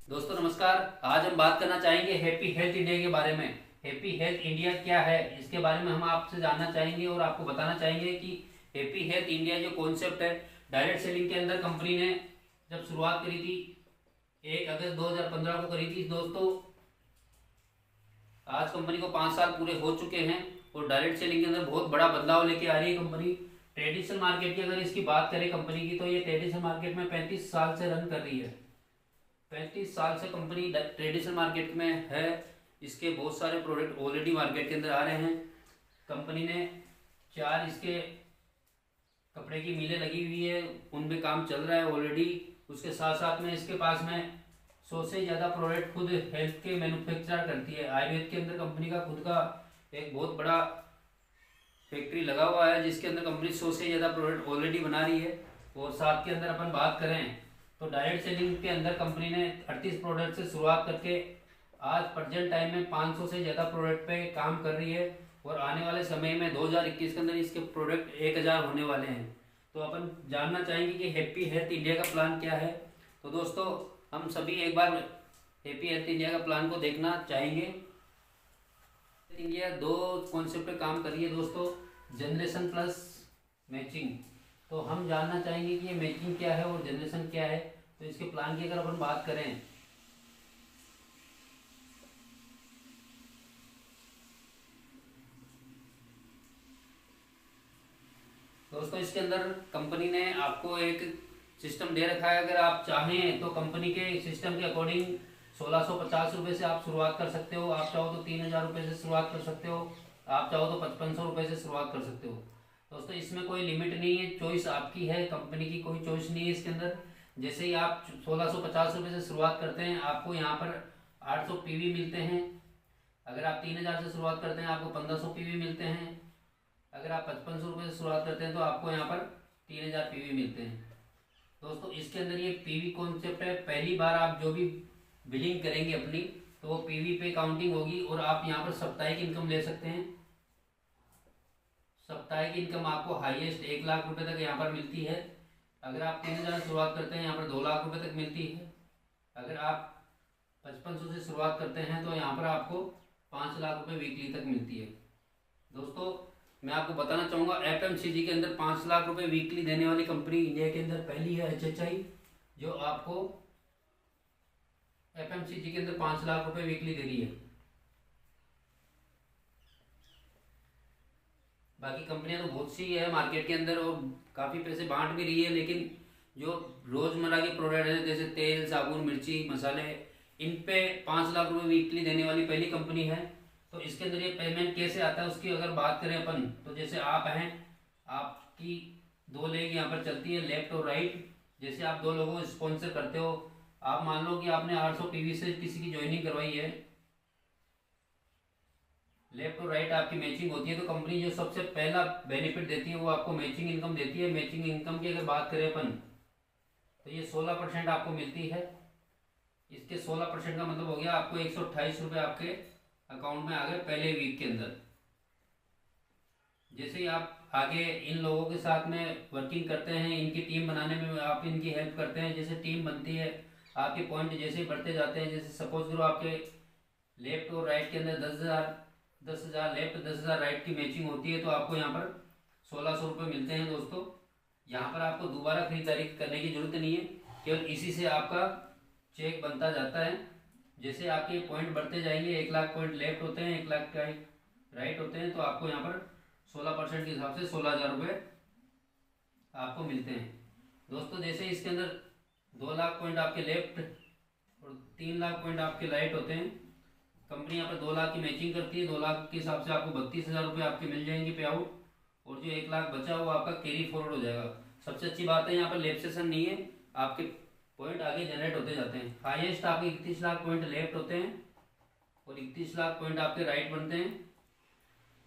दोस्तों नमस्कार। आज हम बात करना चाहेंगे हैप्पी हेल्थ इंडिया के बारे में। हैप्पी हेल्थ इंडिया क्या है, इसके बारे में हम आपसे जानना चाहेंगे और आपको बताना चाहेंगे कि हैप्पी हेल्थ इंडिया जो कॉन्सेप्ट है, डायरेक्ट सेलिंग के अंदर कंपनी ने जब शुरुआत करी थी 1 अगस्त 2015 को करी थी दोस्तों। आज कंपनी को 5 साल पूरे हो चुके हैं और डायरेक्ट सेलिंग के अंदर बहुत बड़ा बदलाव लेके आ रही है कंपनी। ट्रेडिशनल मार्केट की अगर इसकी बात करें कंपनी की, तो ये ट्रेडिशनल मार्केट में 35 साल से रन कर रही है। 35 साल से कंपनी ट्रेडिशनल मार्केट में है। इसके बहुत सारे प्रोडक्ट ऑलरेडी मार्केट के अंदर आ रहे हैं। कंपनी ने 4 इसके कपड़े की मिलें लगी हुई है, उनमें काम चल रहा है ऑलरेडी। उसके साथ साथ में इसके पास में 100 से ज़्यादा प्रोडक्ट खुद हेल्थ के मैन्युफैक्चर करती है। आयुर्वेद के अंदर कंपनी का खुद का एक बहुत बड़ा फैक्ट्री लगा हुआ है, जिसके अंदर कंपनी 100 से ज़्यादा प्रोडक्ट ऑलरेडी बना रही है। और साथ के अंदर अपन बात करें तो डायरेक्ट सेलिंग के अंदर कंपनी ने 38 प्रोडक्ट से शुरुआत करके आज प्रेजेंट टाइम में 500 से ज़्यादा प्रोडक्ट पे काम कर रही है। और आने वाले समय में 2021 के अंदर इसके प्रोडक्ट 1000 होने वाले हैं। तो अपन जानना चाहेंगे कि हैप्पी हेल्थ इंडिया का प्लान क्या है। तो दोस्तों हम सभी एक बार हैप्पी हेल्थ इंडिया का प्लान को देखना चाहेंगे। इंडिया 2 कॉन्सेप्ट पे काम कर रही है दोस्तों, जनरेशन प्लस मैचिंग। तो हम जानना चाहेंगे कि ये मैचिंग क्या है और जनरेशन क्या है। तो इसके प्लान की अगर अपन बात करें दोस्तों, इसके अंदर कंपनी ने आपको एक सिस्टम दे रखा है। अगर आप चाहें तो कंपनी के सिस्टम के अकॉर्डिंग 1650 रुपये से आप शुरुआत कर सकते हो। आप चाहो तो 3000 रुपये से शुरुआत कर सकते हो। आप चाहो तो 5500 रुपये से शुरुआत कर सकते हो। दोस्तों इसमें कोई लिमिट नहीं है, चॉइस आपकी है, कंपनी की कोई चॉइस नहीं है इसके अंदर। जैसे ही आप 1650 रुपये से शुरुआत करते हैं आपको यहाँ पर 800 पीवी मिलते हैं। अगर आप 3000 से शुरुआत करते हैं आपको 1500 पीवी मिलते हैं। अगर आप 5500 रुपये से शुरुआत करते हैं तो आपको यहाँ पर 3000 पीवी मिलते हैं। दोस्तों इसके अंदर ये पीवी कॉन्सेप्ट है। पहली बार आप जो भी बिलिंग करेंगे अपनी, तो वो पीवी पे काउंटिंग होगी और आप यहाँ पर साप्ताहिक इनकम ले सकते हैं। साप्ताहिक इनकम आपको हाईएस्ट 1 लाख रुपए तक यहाँ पर मिलती है। अगर आप 3000 से शुरुआत करते हैं यहाँ पर 2 लाख रुपए तक मिलती है। अगर आप 5500 से शुरुआत करते हैं तो यहाँ पर आपको 5 लाख रुपए वीकली तक मिलती है। दोस्तों मैं आपको बताना चाहूँगा, एफएमसीजी के अंदर 5 लाख रुपए वीकली देने वाली कंपनी इंडिया के अंदर पहली है एचएचआई, जो आपको एफएमसीजी के अंदर 5 लाख रुपए वीकली दे रही है। बाकी कंपनियां तो बहुत सी है मार्केट के अंदर और काफ़ी पैसे बांट भी रही है, लेकिन जो रोज़मर्रा के प्रोडक्ट हैं जैसे तेल, साबुन, मिर्ची, मसाले, इन पे 5 लाख रुपए वीकली देने वाली पहली कंपनी है। तो इसके अंदर ये पेमेंट कैसे आता है उसकी अगर बात करें अपन, तो जैसे आप हैं, आपकी 2 लेग यहाँ पर चलती है, लेफ्ट और राइट। जैसे आप 2 लोगों को स्पॉन्सर करते हो, आप मान लो कि आपने 800 पीवी से किसी की ज्वाइनिंग करवाई है, लेफ्ट और राइट आपकी मैचिंग होती है, तो कंपनी जो सबसे पहला बेनिफिट देती है वो आपको मैचिंग इनकम देती है। मैचिंग इनकम की अगर बात करें अपन, तो ये 16% आपको मिलती है। इसके 16% का मतलब हो गया आपको 128 रुपये आपके अकाउंट में आ गए पहले वीक के अंदर। जैसे ही आप आगे इन लोगों के साथ में वर्किंग करते हैं, इनकी टीम बनाने में आप इनकी हेल्प करते हैं, जैसे टीम बनती है आपके पॉइंट जैसे ही बढ़ते जाते हैं। जैसे सपोज करो आपके लेफ्ट और राइट के अंदर 10,000 लेफ्ट 10,000 राइट की मैचिंग होती है, तो आपको यहाँ पर 1600 रुपये मिलते हैं। दोस्तों यहाँ पर आपको दोबारा खरीदारी करने की जरूरत नहीं है, केवल इसी से आपका चेक बनता जाता है। जैसे आपके पॉइंट बढ़ते जाएंगे, 1 लाख पॉइंट लेफ्ट होते हैं, 1 लाख राइट होते हैं, तो आपको यहाँ पर 16% के हिसाब से 16,000 रुपये आपको मिलते हैं। दोस्तों जैसे इसके अंदर 2 लाख पॉइंट आपके लेफ्ट और 3 लाख पॉइंट आपके राइट होते हैं। कंपनी यहाँ पर 2 लाख की मैचिंग करती है, 2 लाख के हिसाब से आपको 32,000 रुपये आपके मिल जाएंगे पे आउट। और जो 1 लाख बचा वो आपका कैरी फॉरवर्ड हो जाएगा। सबसे अच्छी बात है यहाँ पर लेफ्ट सेशन नहीं है, आपके पॉइंट आगे जनरेट होते जाते हैं। हाईएस्ट आपके 31 लाख पॉइंट लेफ्ट होते हैं और 31 लाख पॉइंट आपके राइट बनते हैं।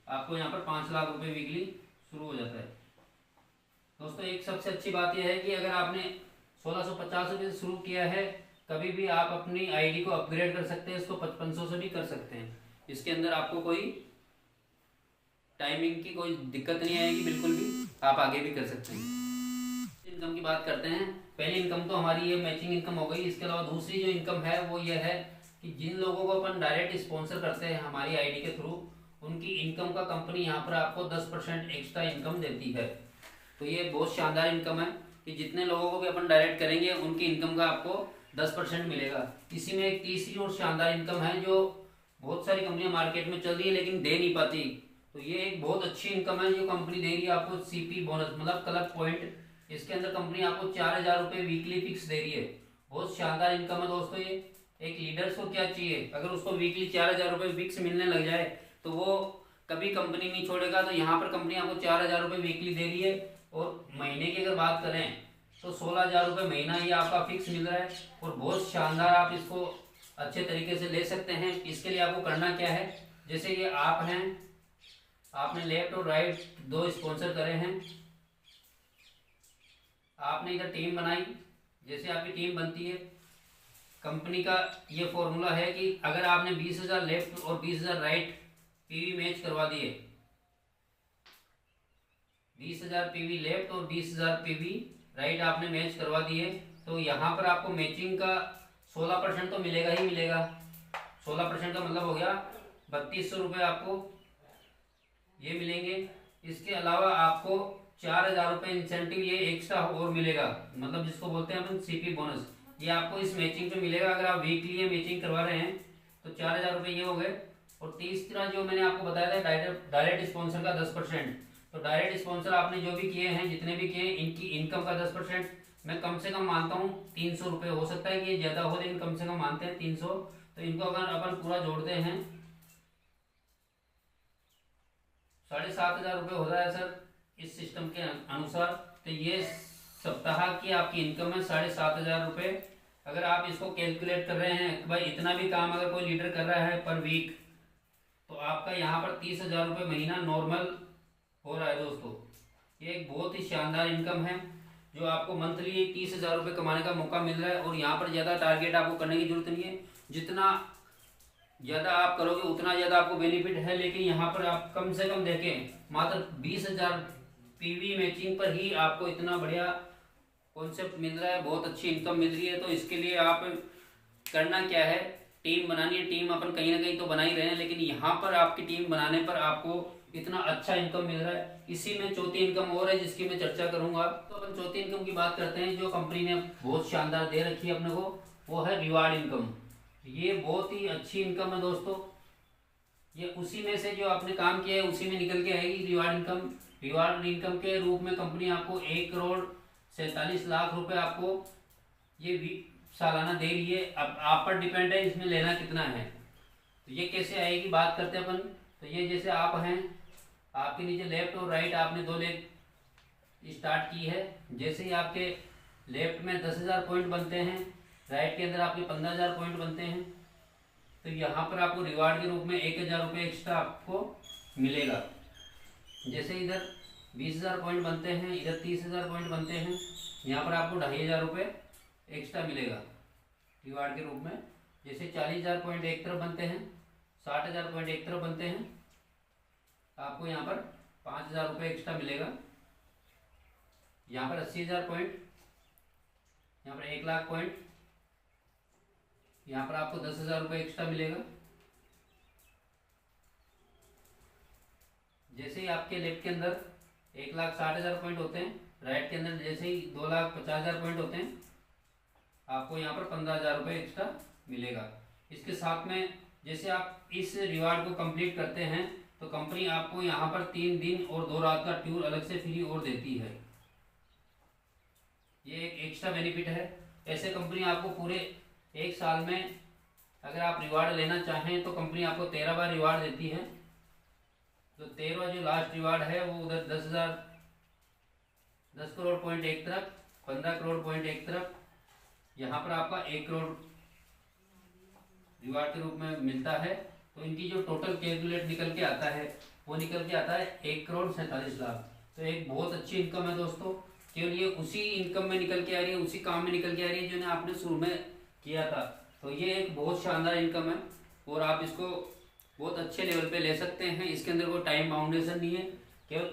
आपको यहाँ पर 5 लाख रुपए वीकली शुरू हो जाता है। दोस्तों एक सबसे अच्छी बात यह है कि अगर आपने 1650 रुपये से शुरू किया है, कभी भी आप अपनी आईडी को अपग्रेड कर सकते हैं, इसको 5500 से भी कर सकते हैं। इसके अंदर आपको कोई टाइमिंग की कोई दिक्कत नहीं आएगी, बिल्कुल भी आप आगे भी कर सकते हैं। इनकम की बात करते हैं पहली इनकम तो हमारी ये मैचिंग इनकम हो गई। इसके अलावा दूसरी जो इनकम है वो ये है कि जिन लोगों को अपन डायरेक्ट स्पॉन्सर करते हैं हमारी आईडी के थ्रू, उनकी इनकम का कंपनी यहाँ पर आपको 10% एक्स्ट्रा इनकम देती है। तो ये बहुत शानदार इनकम है कि जितने लोगों को भी अपन डायरेक्ट करेंगे उनकी इनकम का आपको 10% मिलेगा। इसी में एक तीसरी और शानदार इनकम है जो बहुत सारी कंपनियां मार्केट में चल रही है लेकिन दे नहीं पाती। तो ये एक बहुत अच्छी इनकम है जो कंपनी दे रही है आपको, सीपी बोनस मतलब क्लब पॉइंट। इसके अंदर कंपनी आपको 4,000 रुपये वीकली फिक्स दे रही है। बहुत शानदार इनकम है दोस्तों। ये एक लीडर्स को क्या चाहिए, अगर उसको वीकली 4,000 रुपये फिक्स मिलने लग जाए तो वो कभी कंपनी नहीं छोड़ेगा। तो यहाँ पर कंपनी आपको 4,000 रुपये वीकली दे रही है और महीने की अगर बात करें तो 16,000 रुपये महीना ये आपका फिक्स मिल रहा है और बहुत शानदार, आप इसको अच्छे तरीके से ले सकते हैं। इसके लिए आपको करना क्या है, जैसे ये आप हैं, आपने लेफ्ट और राइट दो स्पॉन्सर करे हैं, आपने इधर टीम बनाई। जैसे आपकी टीम बनती है, कंपनी का ये फॉर्मूला है कि अगर आपने 20,000 लेफ्ट और 20,000 राइट पीवी मैच करवा दिए, 20,000 पीवी लेफ्ट और 20,000 पीवी राइट आपने मैच करवा दिए, तो यहाँ पर आपको मैचिंग का 16% तो मिलेगा ही मिलेगा। 16% का मतलब हो गया 3,200 रुपये आपको ये मिलेंगे। इसके अलावा आपको 4,000 रुपये इंसेंटिव ये एक्स्ट्रा और मिलेगा, मतलब जिसको बोलते हैं अपन सीपी बोनस, ये आपको इस मैचिंग पे मिलेगा। अगर आप वीकली ये मैचिंग करवा रहे हैं तो 4,000 रुपये ये हो गए। और तीसरा जो मैंने आपको बताया था डायरेक्ट स्पॉन्सर का 10%, तो डायरेक्ट स्पॉन्सर आपने जो भी किए हैं, जितने भी किए, इनकी इनकम का 10% मैं कम से कम मानता हूँ 300 रुपये। हो सकता है कि ये ज़्यादा हो लेकिन कम से कम मानते हैं 300। तो इनको अगर अपन पूरा जोड़ते हैं 7,500 रुपये हो रहा है सर इस सिस्टम के अनुसार। तो ये सप्ताह की आपकी इनकम है 7,500 रुपये। अगर आप इसको कैलकुलेट कर रहे हैं कि भाई इतना भी काम अगर कोई लीडर कर रहा है पर वीक, तो आपका यहाँ पर 30,000 रुपये महीना नॉर्मल हो रहा है दोस्तों। ये एक बहुत ही शानदार इनकम है जो आपको मंथली 30,000 रुपये कमाने का मौका मिल रहा है। और यहाँ पर ज़्यादा टारगेट आपको करने की जरूरत नहीं है, जितना ज़्यादा आप करोगे उतना ज़्यादा आपको बेनिफिट है। लेकिन यहाँ पर आप कम से कम देखें, मात्र 20,000 पीवी मैचिंग पर ही आपको इतना बढ़िया कॉन्सेप्ट मिल रहा है, बहुत अच्छी इनकम मिल रही है। तो इसके लिए आप करना क्या है, टीम बनानी है। टीम अपन कहीं ना कहीं तो बना ही रहे हैं, लेकिन यहाँ पर आपकी टीम बनाने पर आपको इतना अच्छा इनकम मिल रहा है। इसी में चौथी इनकम और है जिसकी मैं चर्चा करूंगा। तो अपन चौथी इनकम की बात करते हैं जो कंपनी ने बहुत शानदार दे रखी है अपने को, वो है रिवार्ड इनकम। ये बहुत ही अच्छी इनकम है दोस्तों। ये उसी में से जो आपने काम किया है उसी में निकल के आएगी रिवार्ड इनकम। रिवार्ड इनकम के रूप में कंपनी आपको 1,47,00,000 रुपए आपको ये सालाना दे रही है। अब आप पर डिपेंड है इसमें लेना कितना है। तो ये कैसे आएगी बात करते हैं अपन। तो ये जैसे आप हैं, आपके नीचे लेफ्ट और राइट आपने दो लेग स्टार्ट की है। जैसे ही आपके लेफ्ट में 10,000 पॉइंट बनते हैं, राइट के अंदर आपके 15,000 पॉइंट बनते हैं, तो यहाँ पर आपको रिवार्ड के रूप में 1,000 रुपये एक्स्ट्रा आपको मिलेगा। जैसे इधर 20,000 पॉइंट बनते हैं, इधर 30,000 पॉइंट बनते हैं, यहाँ पर आपको 2,500 रुपये एक्स्ट्रा मिलेगा रिवार्ड के रूप में। जैसे 40,000 पॉइंट एक तरफ बनते हैं, 60,000 पॉइंट एक तरफ बनते हैं, आपको यहाँ पर 5,000 रुपये एक्स्ट्रा मिलेगा। यहाँ पर 80,000 पॉइंट, यहाँ पर 1,00,000 पॉइंट, यहाँ पर आपको 10,000 रुपये एक्स्ट्रा मिलेगा। जैसे ही आपके लेफ्ट के अंदर 1,60,000 पॉइंट होते हैं, राइट के अंदर जैसे ही 2,50,000 पॉइंट होते हैं, आपको यहाँ पर 15,000 रुपये एक्स्ट्रा मिलेगा। इसके साथ में जैसे आप इस रिवार्ड को कंप्लीट करते हैं तो कंपनी आपको यहाँ पर 3 दिन और 2 रात का टूर अलग से फ्री और देती है। ये एक एक्स्ट्रा बेनिफिट है। ऐसे कंपनी आपको पूरे एक साल में अगर आप रिवार्ड लेना चाहें तो कंपनी आपको 13 बार रिवार्ड देती है। तो 13वां जो लास्ट रिवार्ड है वो उधर 10 करोड़ पॉइंट एक तरफ, 15 करोड़ पॉइंट एक तरफ, यहाँ पर आपका 1 करोड़ रिवार्ड के रूप में मिलता है। तो इनकी जो टोटल कैलकुलेट निकल के आता है वो निकल के आता है 1,47,00,000। तो एक बहुत अच्छी इनकम है दोस्तों। केवल ये उसी इनकम में निकल के आ रही है, उसी काम में निकल के आ रही है जो ने आपने शुरू में किया था। तो ये एक बहुत शानदार इनकम है और आप इसको बहुत अच्छे लेवल पे ले सकते हैं। इसके अंदर कोई टाइम बाउंडेशन नहीं है, केवल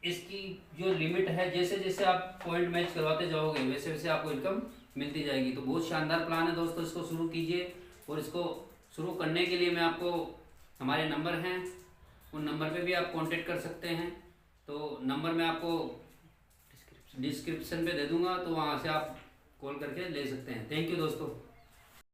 इसकी जो लिमिट है, जैसे जैसे आप पॉइंट मैच करवाते जाओगे वैसे वैसे आपको इनकम मिलती जाएगी। तो बहुत शानदार प्लान है दोस्तों, इसको शुरू कीजिए। और इसको शुरू करने के लिए मैं आपको, हमारे नंबर हैं, उन नंबर पे भी आप कांटेक्ट कर सकते हैं। तो नंबर मैं आपको डिस्क्रिप्शन पे दे दूंगा, तो वहाँ से आप कॉल करके ले सकते हैं। थैंक यू दोस्तों।